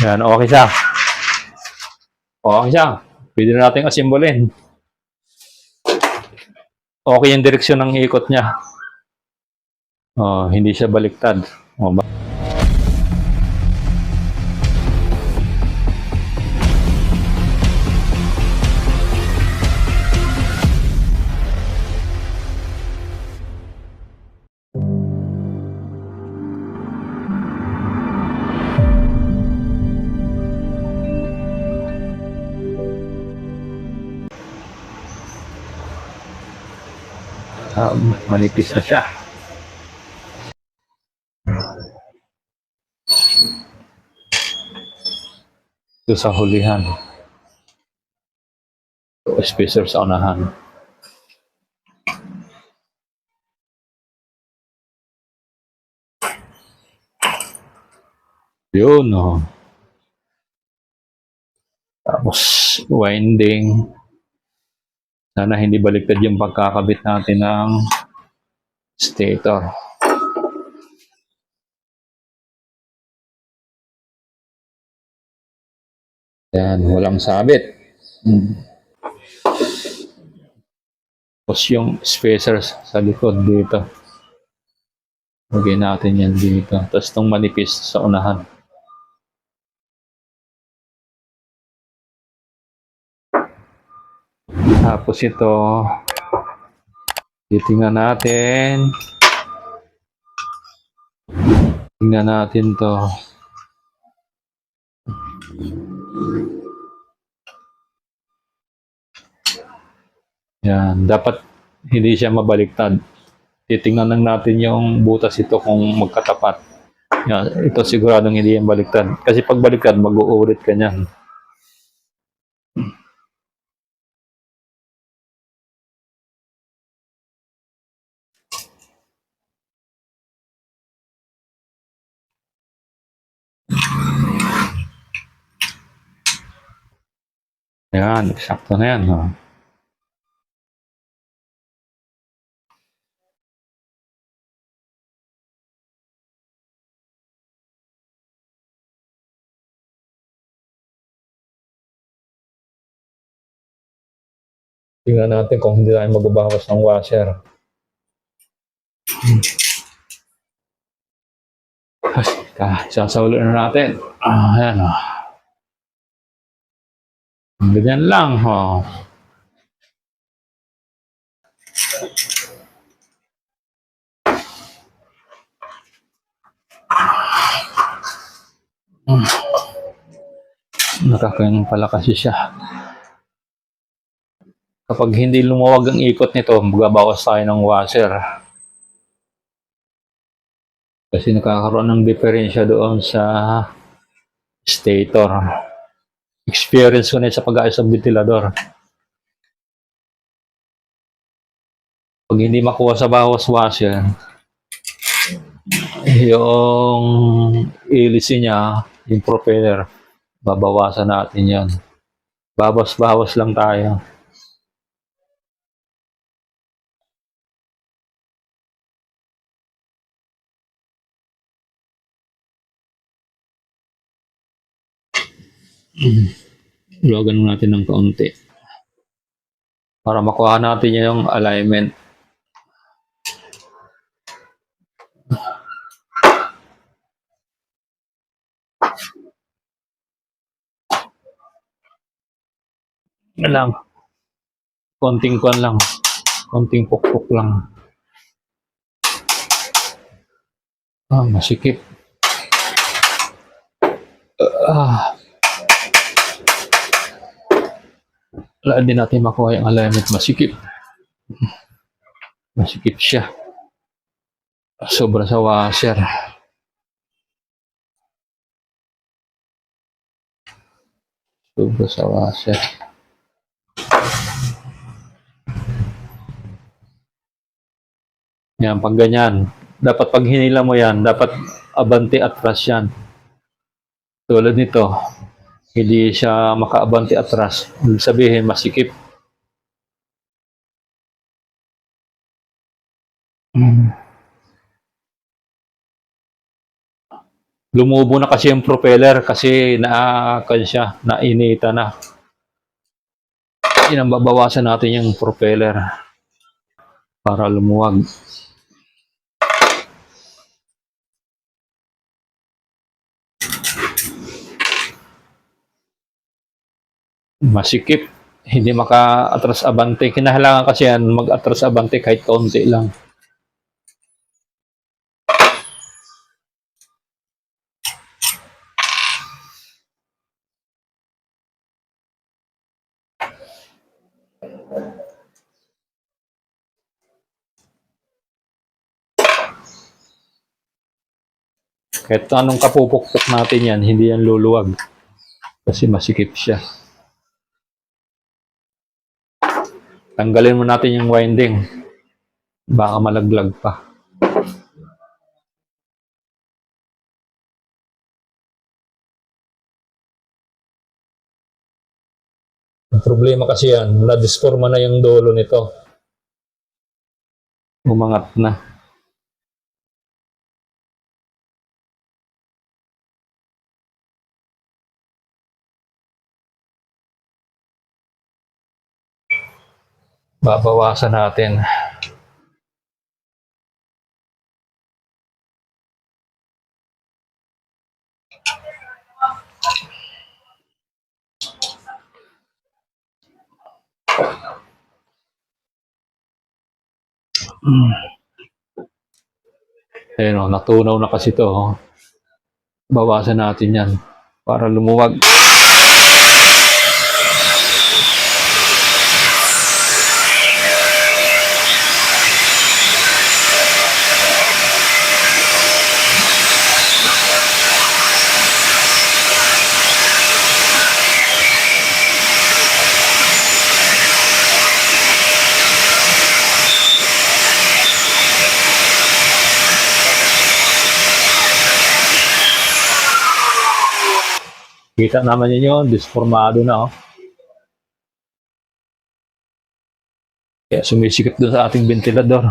Yan, okay siya. Okay siya. Pwede na natin asimbolin. Okay yung direksyon ng ikot niya. Oh, hindi siya baliktad. Oh, manipis na siya. Ito sa hulihan. Spacer sa unahan. Yun, oh. Tapos, winding. Sana hindi baliktad yung pagkakabit natin ng stator. Yan, walang sabit. Tapos yung spacer sa likod dito. Lagyan natin yan dito. Tapos itong manipis sa unahan. Tapos ito, titingnan natin. Tingnan natin to. Yan, dapat hindi siya mabaliktad. Titingnan lang natin yung butas ito kung magkatapat. Yan, ito siguradong hindi yan baliktad. Kasi pag baliktad, mag-uulit ka niyan. Yan, eksakto na yan. Oh. Tingnan natin kung hindi tayo magbabawas ng washer. Sasaulo na natin. Ayan o. Ganyan lang. Oh. Nakakain pala kasi siya. Kapag hindi lumuwag ang ikot nito, magbabawas tayo ng washer. Kasi nakakaroon ng diferensya doon sa stator. Experience ko na sa pag-aayos ng ventilador. Pag hindi makuha sa bawas washer, yung hélice niya, yung propeller, babawasan natin yan. Bawas-bawas lang tayo. Iwagan natin ng kaunti para makuha natin yung alignment. Lang, konting kuan lang, konting pukpuk lang. Masikip. Wala din natin makuha yung alignment, masikip. Masikip siya. Sobra sa washer. Sobra sa washer. Yan, pag ganyan. Dapat pag hinila mo yan, dapat abante atras yan. Tulad nito, hindi siya makaabante atras. Ibig sabihin, masikip. Lumubo na kasi yung propeller kasi siya, nainita na. Babawasan natin yung propeller para lumuwag. Masikip. Hindi maka-atras abante. Kinahanglan kasi yan mag-atras abante kahit kaunti lang. Kahit anong kapupukpok natin yan, hindi yan luluwag. Kasi masikip siya. Tanggalin mo natin yung winding. Baka malaglag pa. Ang problema kasi yan, na-disforma na yung dulo nito. Umangat na. Babawasan natin. Ayun o, natunaw na kasi to. Bawasan natin yan para lumuwag. Kita naman yun, disformado na. Oh. Kaya sumisikip doon sa ating ventilador.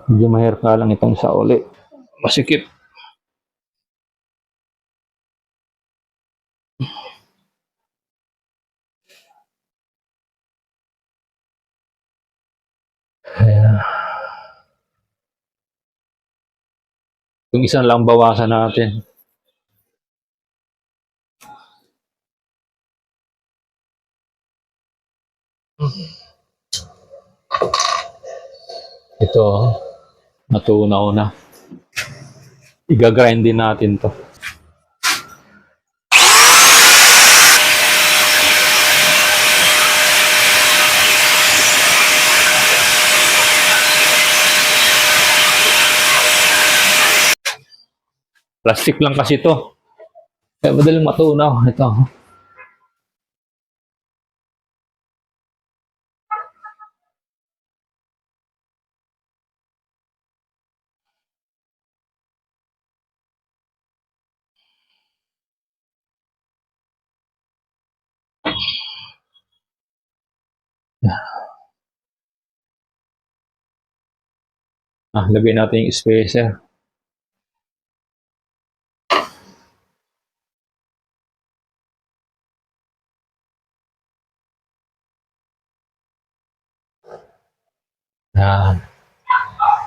Medyo mahirap nga lang itong sa uli. Masikip. Ayan. Yung isang lang bawasan natin. Ito, natunaw na. Iga-grind din natin to. Plastic lang kasi to. Kaya madaling matunaw. Ito. Lagay natin yung spacer.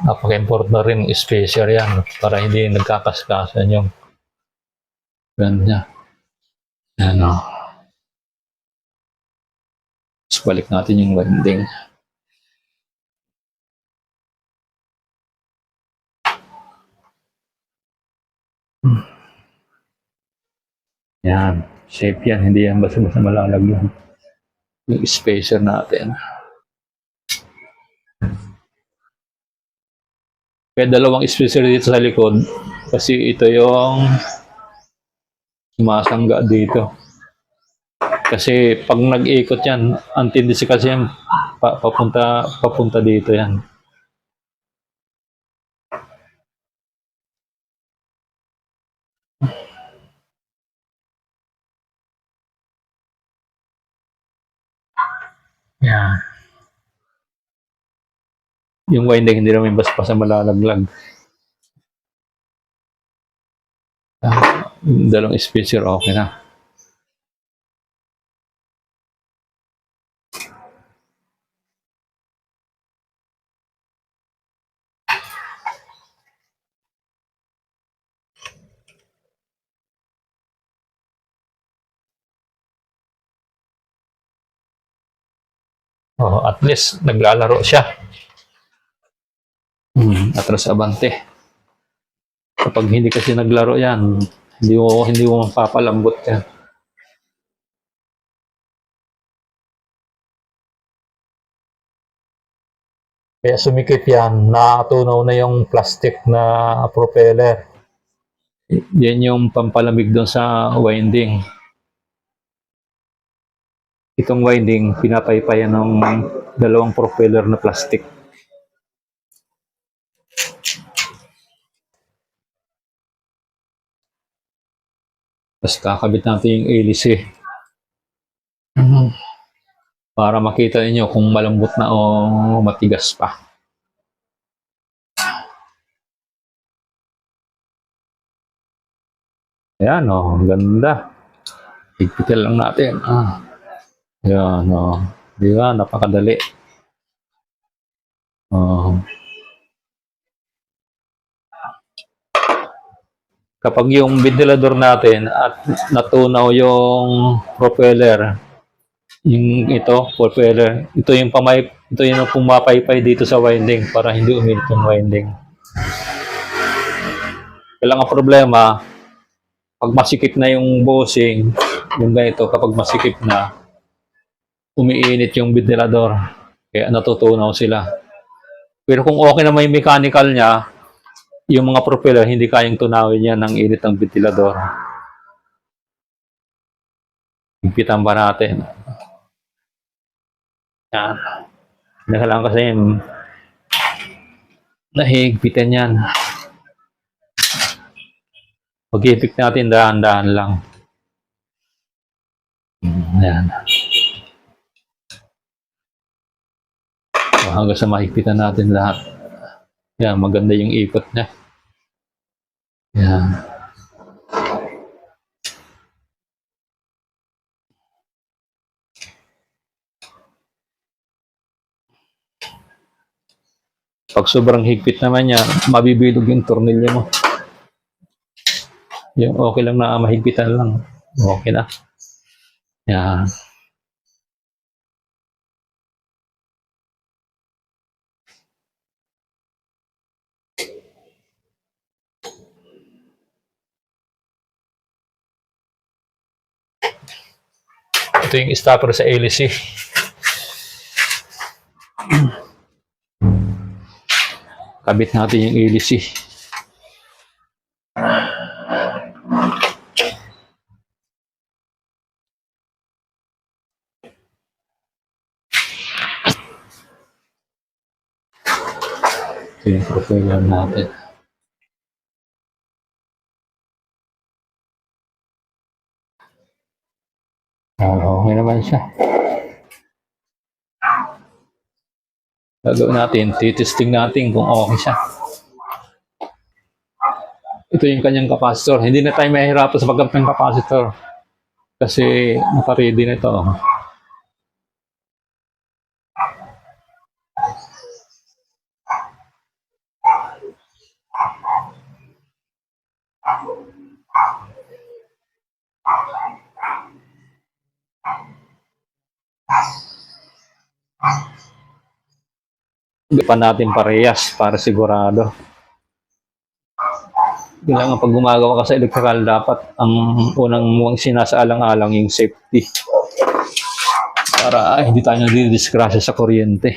Napaka-important na rin spacer yan para hindi nagkakaskasan yung ganya. Ano. Tapos balik natin yung winding. Yan. Safe yan. Hindi yan basta-basta malalagyan. Yung spacer natin. Kaya dalawang spacer dito sa likod kasi ito yung sumasangga dito. Kasi pag nag-ikot yan, ang tendency kasi yan papunta dito yan. Yan. Yung winding hindi naman baspas sa malalaglag. Yung dalawang spacer okay na. Oh, at least naglalaro siya. Atras abante. Kapag hindi kasi naglaro yan, hindi mo mapapalambot yan. Kaya sumikip yan, natunaw na yung plastic na propeller. Yan yung pampalamig doon sa winding. Itong winding, pinapaypayan ng dalawang propeller na plastic. Tapos kakabit natin yung hélice. Para makita niyo kung malambot na o matigas pa. Ayan o, ganda. Higpitan lang natin. Ayan o. Di ba? Napakadali. Kapag yung ventilador natin at natunaw yung propeller, yung propeller, ito yung pumapaypay dito sa winding para hindi umilit yung winding. Kailangan problema, pag masikip na yung bushing, yung ganito, kapag masikip na, umiinit yung ventilador, kaya natutunaw sila. Pero kung okay na may mechanical niya, yung mga propeller, hindi kayang tunawin yan ng init ng ventilador. Higpitan pa natin. Yan. Kailangan kasi nahigpitan yan. Pag-hipik natin, dahan-dahan lang. Ayan. Hanggang sa mahigpitan natin lahat. Yan, maganda yung ikot niya. Yan. Pag sobrang higpit naman niya, mabibilog yung tornilyo mo. Yung okay lang na mahigpitan lang. Okay na. Yan. Ito yung stopper sa hélice. Kabit natin yung hélice. Ito yung propeller natin. Okay naman siya. Gagawin natin, titesting natin kung okay siya. Ito yung kanyang capacitor. Hindi na tayo mahihirapan sa paggamit ng capacitor. Kasi naka-ready na ito. Hindi pa natin parehas para sigurado. Kailangan pag gumagawa ka sa electrical, dapat ang unang muwang sinasaalang-alang yung safety. Para hindi tayo nagdidisgrasya sa kuryente.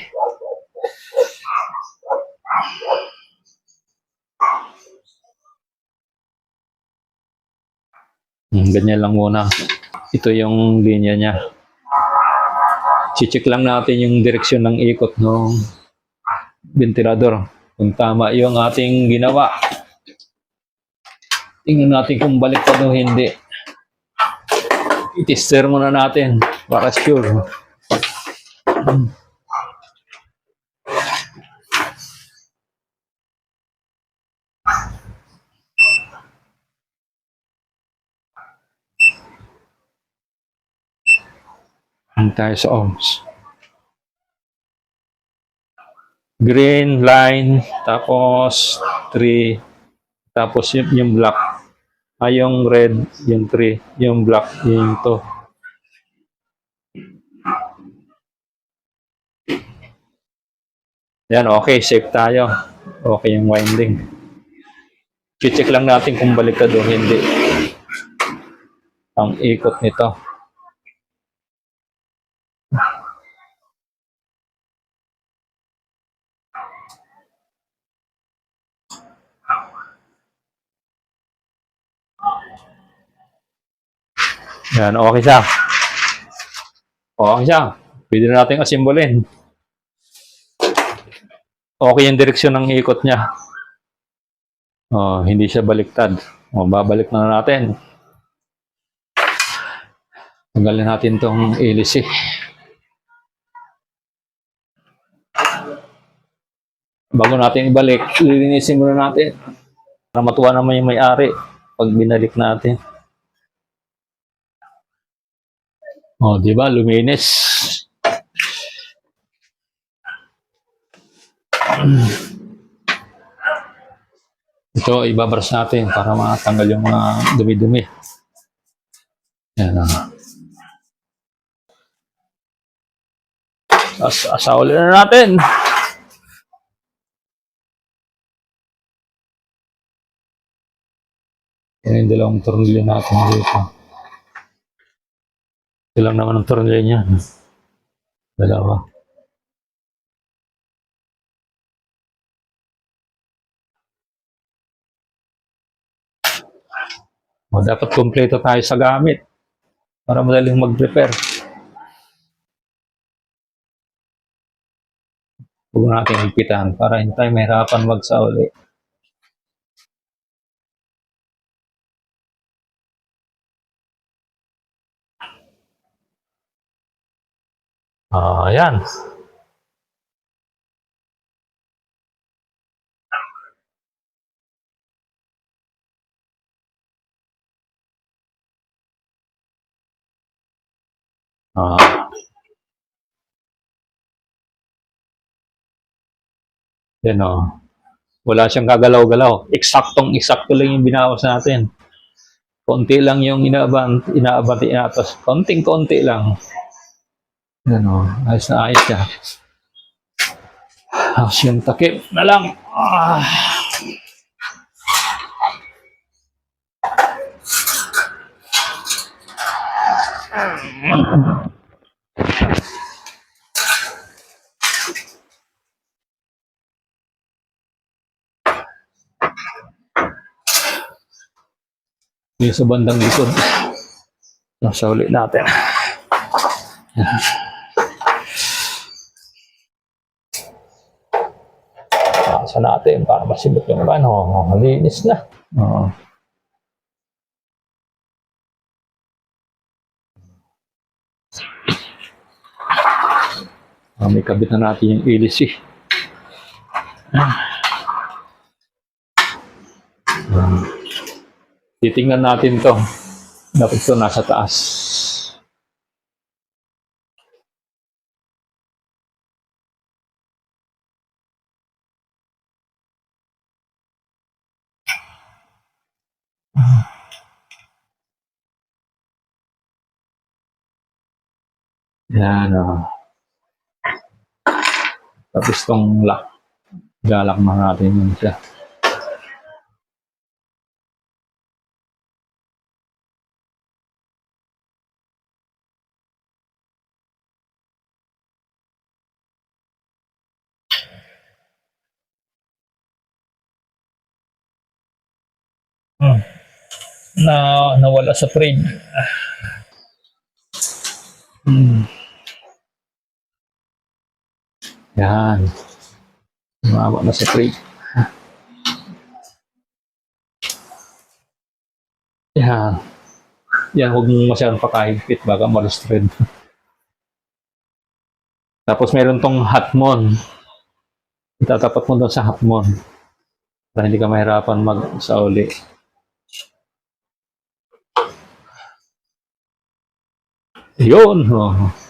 Ganyan lang muna. Ito yung linya niya. Check lang natin yung direksyon ng ikot ng ventilador. Kung tama yung ating ginawa. Tingnan natin kung balik pa o hindi. I-tester muna natin para sure. Ano tayo sa ohms? Green line, tapos 3, tapos yung black. Yung red, yung 3, yung black, yung 2. Yan, okay, safe tayo. Okay yung winding. I-check lang natin kung baliktad o hindi. Ang ikot nito. Yan, okay siya. Okay siya. Pwede na natin asimbolin. Okay yung direksyon ng ikot niya. Oh, hindi siya baliktad. Oh, babalik na natin. Tanggalin natin tong hélice. Bago natin ibalik, lilinisin muna natin. Para matuwa naman yung may-ari pag binalik natin. Oh, di ba? Luminis. Ito, ibabras natin para matanggal yung mga dumi-dumi. Yan. Asaulin na natin. Yan yung dalawang tornilyo natin dito. Ito lang naman ang tornilyo niya. Dalawa. O, dapat kompleto tayo sa gamit para madaling mag-prepare. Huwag natin higpitan para hindi tayo mahirapan magsauli. Ayan. Yan o. Wala siyang gagalaw-galaw. Eksaktong-eksakto lang yung binawas natin. Konti lang yung inaabante natin. Konting-konti lang. Yan o. Ayos na ayos siya. Ayos yung takip na lang. Yung sa bandang likod. Nasa ulit natin. Nasa natin para masimot yung ano. Malinis na. Oo. May kabit na natin yung hélice. Titingnan natin to. Dapat ito nasa taas. Yan o. Tapos itong lock. Galak na natin yun siya. Nawala sa frame. Yan. Nawala na sa frame. Yan. Yan, huwag mong masyadong pakahigpit baka malustred. Tapos meron tong hotmon. Itatapat mo doon sa hotmon para hindi ka mahirapan magsauli. Yun. Oh.